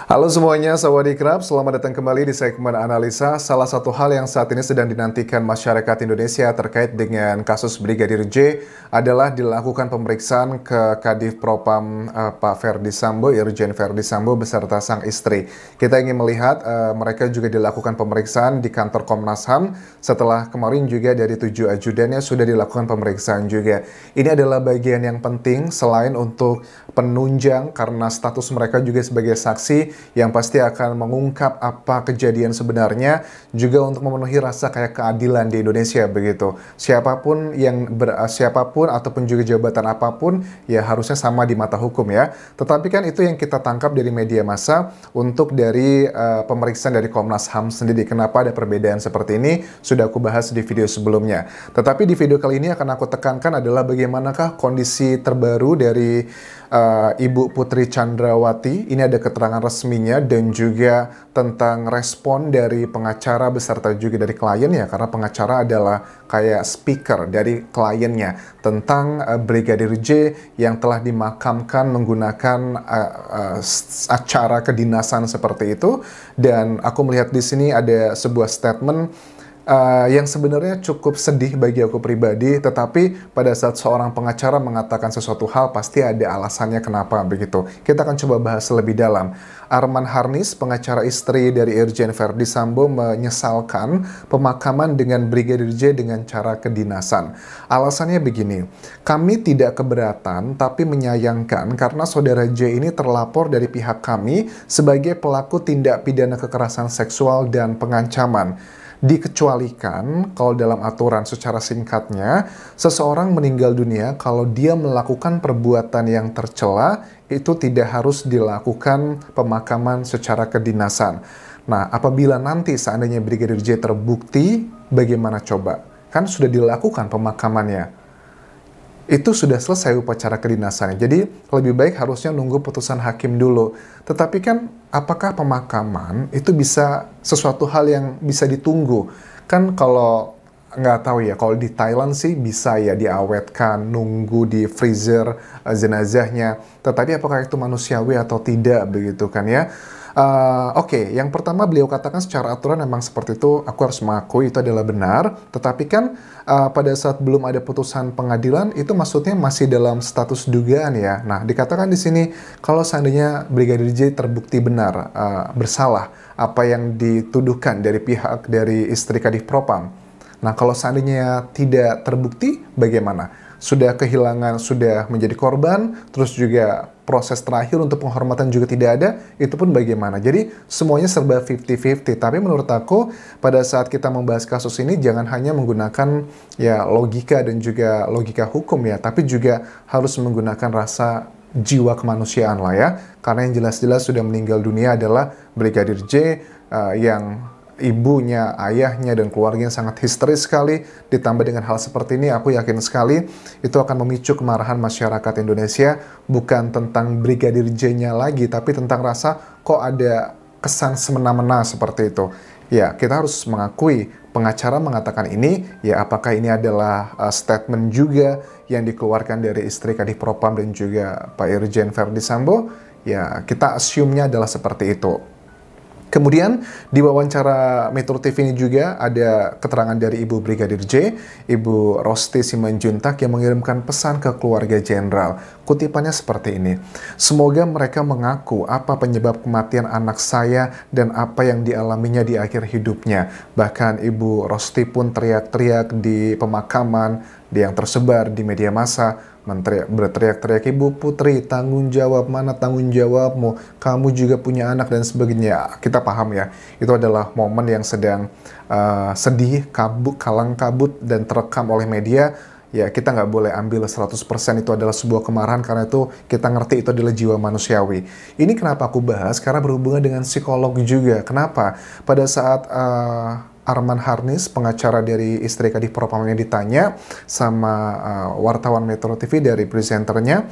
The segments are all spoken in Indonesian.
Halo semuanya, Sawadee-krap. Selamat datang kembali di segmen analisa. Salah satu hal yang saat ini sedang dinantikan masyarakat Indonesia terkait dengan kasus Brigadir J adalah dilakukan pemeriksaan ke Kadif Propam Pak Ferdy Sambo, Irjen Ferdy Sambo beserta sang istri. Kita ingin melihat mereka juga dilakukan pemeriksaan di kantor Komnas HAM setelah kemarin juga dari 7 ajudannya sudah dilakukan pemeriksaan juga. Ini adalah bagian yang penting selain untuk penunjang karena status mereka juga sebagai saksi yang pasti akan mengungkap apa kejadian sebenarnya, juga untuk memenuhi rasa kayak keadilan di Indonesia begitu. Siapapun ataupun juga jabatan apapun ya harusnya sama di mata hukum ya. Tetapi kan itu yang kita tangkap dari media massa untuk dari pemeriksaan dari Komnas HAM sendiri. Kenapa ada perbedaan seperti ini? Sudah aku bahas di video sebelumnya. Tetapi di video kali ini akan aku tekankan adalah bagaimanakah kondisi terbaru dari Ibu Putri Chandrawati. Ini ada keterangan resminya dan juga tentang respon dari pengacara beserta juga dari kliennya, karena pengacara adalah kayak speaker dari kliennya tentang Brigadir J yang telah dimakamkan menggunakan acara kedinasan seperti itu. Dan aku melihat di sini ada sebuah statement yang sebenarnya cukup sedih bagi aku pribadi, tetapi pada saat seorang pengacara mengatakan sesuatu hal pasti ada alasannya kenapa begitu. Kita akan coba bahas lebih dalam. Arman Harnis, pengacara istri dari Irjen Ferdy Sambo, menyesalkan pemakaman dengan Brigadir J dengan cara kedinasan. Alasannya begini, kami tidak keberatan tapi menyayangkan karena saudara J ini terlapor dari pihak kami sebagai pelaku tindak pidana kekerasan seksual dan pengancaman. Dikecualikan kalau dalam aturan secara singkatnya, seseorang meninggal dunia kalau dia melakukan perbuatan yang tercela itu tidak harus dilakukan pemakaman secara kedinasan. Nah, apabila nanti seandainya Brigadir J terbukti, bagaimana coba? Kan sudah dilakukan pemakamannya. Itu sudah selesai upacara kedinasannya. Jadi lebih baik harusnya nunggu putusan hakim dulu. Tetapi kan apakah pemakaman itu bisa sesuatu hal yang bisa ditunggu? Kan kalau nggak tahu ya, kalau di Thailand sih bisa ya diawetkan, nunggu di freezer jenazahnya. Tetapi apakah itu manusiawi atau tidak begitu kan ya? Oke, yang pertama beliau katakan secara aturan memang seperti itu, aku harus mengakui itu adalah benar. Tetapi kan pada saat belum ada putusan pengadilan itu maksudnya masih dalam status dugaan ya. Nah, dikatakan di sini kalau seandainya Brigadir J terbukti benar bersalah apa yang dituduhkan dari pihak dari istri Kadif Propam. Nah, kalau seandainya tidak terbukti bagaimana? Sudah kehilangan, sudah menjadi korban, terus juga proses terakhir untuk penghormatan juga tidak ada, itu pun bagaimana? Jadi semuanya serba 50-50, tapi menurut aku pada saat kita membahas kasus ini jangan hanya menggunakan ya logika dan juga logika hukum ya, tapi juga harus menggunakan rasa jiwa kemanusiaan lah ya, karena yang jelas-jelas sudah meninggal dunia adalah Brigadir J yang ibunya, ayahnya, dan keluarganya sangat histeris sekali. Ditambah dengan hal seperti ini, aku yakin sekali itu akan memicu kemarahan masyarakat Indonesia, bukan tentang Brigadir J-nya lagi, tapi tentang rasa kok ada kesan semena-mena seperti itu. Ya, kita harus mengakui pengacara mengatakan ini, ya apakah ini adalah statement juga yang dikeluarkan dari istri Kadif Propam dan juga Pak Irjen Ferdy Sambo? Ya, kita assume-nya adalah seperti itu. Kemudian di wawancara Metro TV ini juga ada keterangan dari Ibu Brigadir J, Ibu Rosti Simanjuntak yang mengirimkan pesan ke keluarga jenderal. Kutipannya seperti ini, semoga mereka mengaku apa penyebab kematian anak saya dan apa yang dialaminya di akhir hidupnya. Bahkan Ibu Rosti pun teriak-teriak di pemakaman yang tersebar di media massa, berteriak-teriak, Ibu Putri, tanggung jawab, mana tanggung jawabmu, kamu juga punya anak dan sebagainya. Kita paham ya, itu adalah momen yang sedang sedih, kalang kabut dan terekam oleh media. Ya kita nggak boleh ambil 100% itu adalah sebuah kemarahan, karena itu kita ngerti itu adalah jiwa manusiawi. Ini kenapa aku bahas, karena berhubungan dengan psikolog juga. Kenapa? Pada saat Arman Harnis, pengacara dari istri Kadif Propam, yang ditanya sama wartawan Metro TV dari presenternya,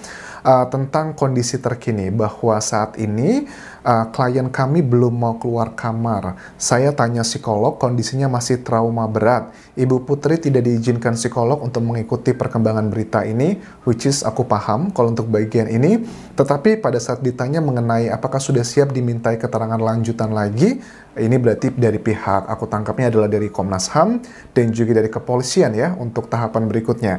tentang kondisi terkini bahwa saat ini klien kami belum mau keluar kamar. Saya tanya psikolog, kondisinya masih trauma berat. Ibu Putri tidak diizinkan psikolog untuk mengikuti perkembangan berita ini, which is aku paham kalau untuk bagian ini. Tetapi pada saat ditanya mengenai apakah sudah siap dimintai keterangan lanjutan lagi, ini berarti dari pihak aku tangkapnya adalah dari Komnas HAM dan juga dari kepolisian ya untuk tahapan berikutnya.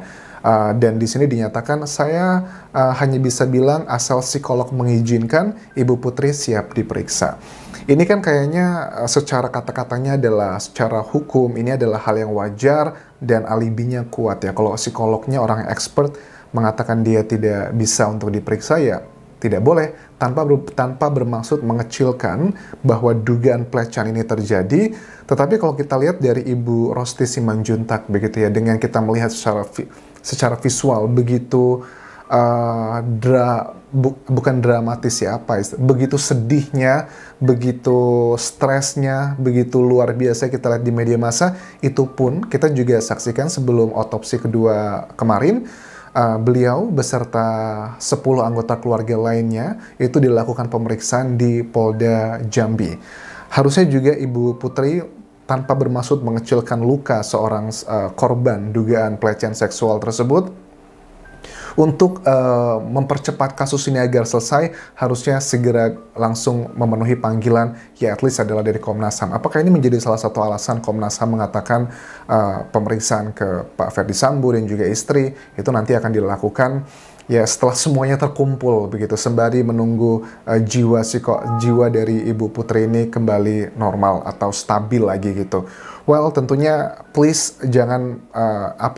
Dan di sini dinyatakan saya hanya bisa bilang asal psikolog mengizinkan, Ibu Putri siap diperiksa. Ini kan kayaknya secara kata-katanya adalah secara hukum ini adalah hal yang wajar dan alibinya kuat ya. Kalau psikolognya orang yang expert mengatakan dia tidak bisa untuk diperiksa ya tidak boleh tanpa bermaksud mengecilkan bahwa dugaan pelecehan ini terjadi. Tetapi kalau kita lihat dari Ibu Rosti Simanjuntak begitu ya, dengan kita melihat secara visual begitu bukan dramatis ya begitu sedihnya, begitu stresnya, begitu luar biasa kita lihat di media massa. Itu pun kita juga saksikan sebelum otopsi kedua kemarin. Beliau beserta 10 anggota keluarga lainnya itu dilakukan pemeriksaan di Polda Jambi. Harusnya juga Ibu Putri tanpa bermaksud mengecilkan luka seorang korban dugaan pelecehan seksual tersebut, untuk mempercepat kasus ini agar selesai, harusnya segera langsung memenuhi panggilan, ya at least adalah dari Komnas HAM. Apakah ini menjadi salah satu alasan Komnas HAM mengatakan pemeriksaan ke Pak Ferdy Sambo dan juga istri itu nanti akan dilakukan ya setelah semuanya terkumpul begitu, sembari menunggu jiwa dari Ibu Putri ini kembali normal atau stabil lagi gitu. Well, tentunya please jangan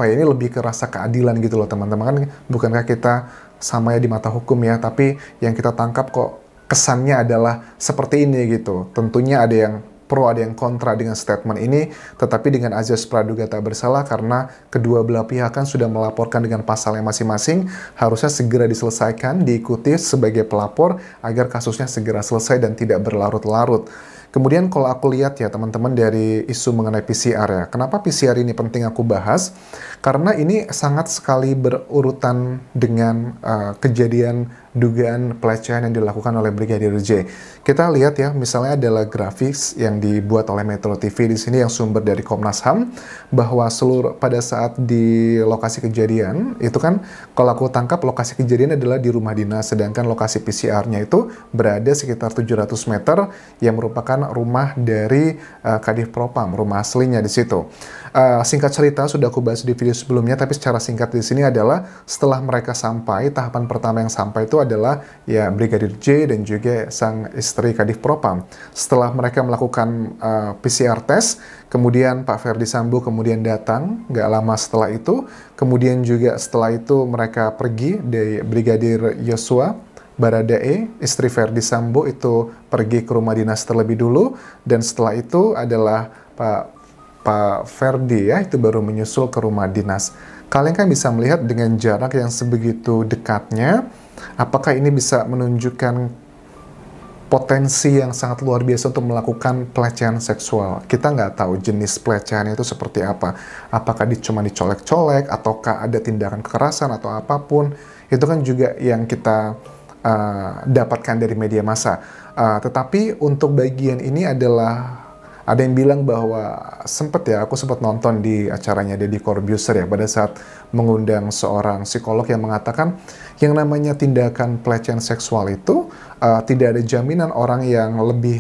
ini lebih ke rasa keadilan gitu loh teman-teman. Kan bukankah kita sama ya di mata hukum ya, tapi yang kita tangkap kok kesannya adalah seperti ini gitu. Tentunya ada yang pro, ada yang kontra dengan statement ini, tetapi dengan azas praduga tak bersalah karena kedua belah pihak kan sudah melaporkan dengan pasalnya masing-masing, harusnya segera diselesaikan, diikuti sebagai pelapor agar kasusnya segera selesai dan tidak berlarut-larut. Kemudian kalau aku lihat ya teman-teman dari isu mengenai PCR ya, kenapa PCR ini penting aku bahas? Karena ini sangat sekali berurutan dengan kejadian dugaan pelecehan yang dilakukan oleh Brigadir J. Kita lihat ya, misalnya adalah grafik yang dibuat oleh Metro TV di sini yang sumber dari Komnas HAM, bahwa pada saat di lokasi kejadian itu kan kalau aku tangkap lokasi kejadian adalah di rumah dinas, sedangkan lokasi PCR-nya itu berada sekitar 700 meter yang merupakan rumah dari Kadif Propam, rumah aslinya di situ. Singkat cerita sudah aku bahas di video sebelumnya, tapi secara singkat di sini adalah setelah mereka sampai, tahapan pertama yang sampai itu adalah ya Brigadir J dan juga sang istri Kadif Propam. Setelah mereka melakukan PCR test, kemudian Pak Ferdy Sambo kemudian datang, nggak lama setelah itu, kemudian juga setelah itu mereka pergi dari Brigadir Yosua Baradae, istri Ferdy Sambo itu pergi ke rumah dinas terlebih dulu, dan setelah itu adalah Pak Ferdy ya, itu baru menyusul ke rumah dinas. Kalian kan bisa melihat dengan jarak yang sebegitu dekatnya, apakah ini bisa menunjukkan potensi yang sangat luar biasa untuk melakukan pelecehan seksual. Kita nggak tahu jenis pelecehannya itu seperti apa. Apakah cuma dicolek-colek, ataukah ada tindakan kekerasan atau apapun. Itu kan juga yang kita dapatkan dari media massa. Tetapi untuk bagian ini adalah ada yang bilang bahwa aku sempat nonton di acaranya Deddy Corbuzier ya, pada saat mengundang seorang psikolog yang mengatakan yang namanya tindakan pelecehan seksual itu tidak ada jaminan orang yang lebih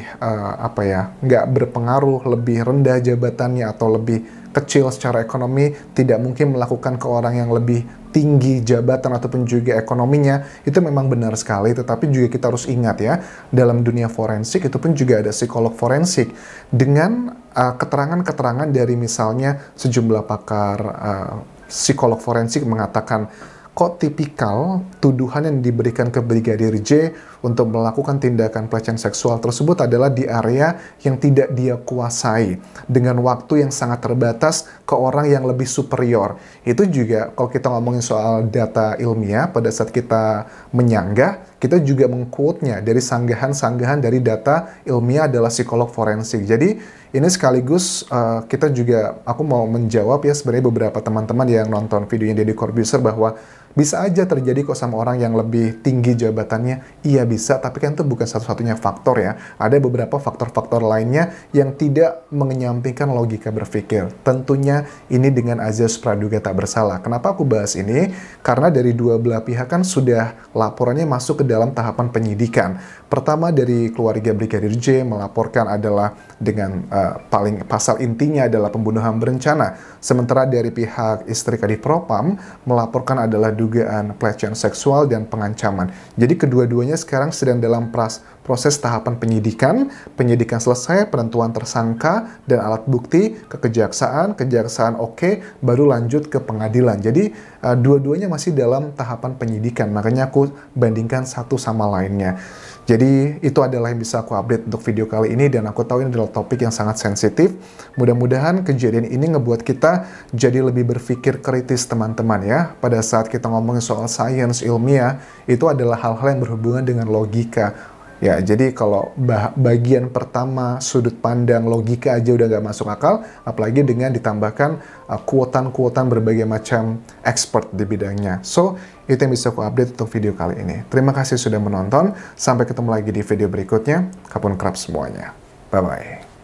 nggak berpengaruh, lebih rendah jabatannya atau lebih kecil secara ekonomi tidak mungkin melakukan ke orang yang lebih tinggi jabatan ataupun juga ekonominya. Itu memang benar sekali, tetapi juga kita harus ingat ya, dalam dunia forensik itu pun juga ada psikolog forensik dengan keterangan-keterangan dari misalnya sejumlah pakar psikolog forensik mengatakan kok tipikal tuduhan yang diberikan ke Brigadir J untuk melakukan tindakan pelecehan seksual tersebut adalah di area yang tidak dia kuasai, dengan waktu yang sangat terbatas ke orang yang lebih superior. Itu juga kalau kita ngomongin soal data ilmiah, pada saat kita menyanggah, kita juga meng-quote-nya dari sanggahan-sanggahan dari data ilmiah adalah psikolog forensik. Jadi ini sekaligus aku mau menjawab ya sebenarnya beberapa teman-teman yang nonton videonya Deddy Corbuzier bahwa Bisa aja terjadi kok sama orang yang lebih tinggi jabatannya, iya bisa, tapi kan itu bukan satu-satunya faktor ya. Ada beberapa faktor-faktor lainnya yang tidak menyampingkan logika berpikir. Tentunya ini dengan azas praduga tak bersalah. Kenapa aku bahas ini? Karena dari dua belah pihak kan sudah laporannya masuk ke dalam tahapan penyidikan. Pertama dari keluarga Brigadir J melaporkan adalah dengan paling pasal intinya adalah pembunuhan berencana. Sementara dari pihak istri Kadif Propam melaporkan adalah dugaan pelecehan seksual dan pengancaman. Jadi kedua-duanya sekarang sedang dalam proses tahapan penyidikan. Penyidikan selesai, penentuan tersangka dan alat bukti ke kejaksaan, kejaksaan oke, baru lanjut ke pengadilan. Jadi dua-duanya masih dalam tahapan penyidikan. Makanya aku bandingkan satu sama lainnya. Jadi itu adalah yang bisa aku update untuk video kali ini, dan aku tahu ini adalah topik yang sangat sensitif. Mudah-mudahan kejadian ini ngebuat kita jadi lebih berpikir kritis teman-teman ya. Pada saat kita ngomongin soal sains ilmiah, itu adalah hal-hal yang berhubungan dengan logika. Ya, jadi kalau bagian pertama sudut pandang logika aja udah nggak masuk akal, apalagi dengan ditambahkan kuotan-kuotan berbagai macam expert di bidangnya. So, itu yang bisa aku update untuk video kali ini. Terima kasih sudah menonton, sampai ketemu lagi di video berikutnya. Kapun kerap semuanya. Bye-bye.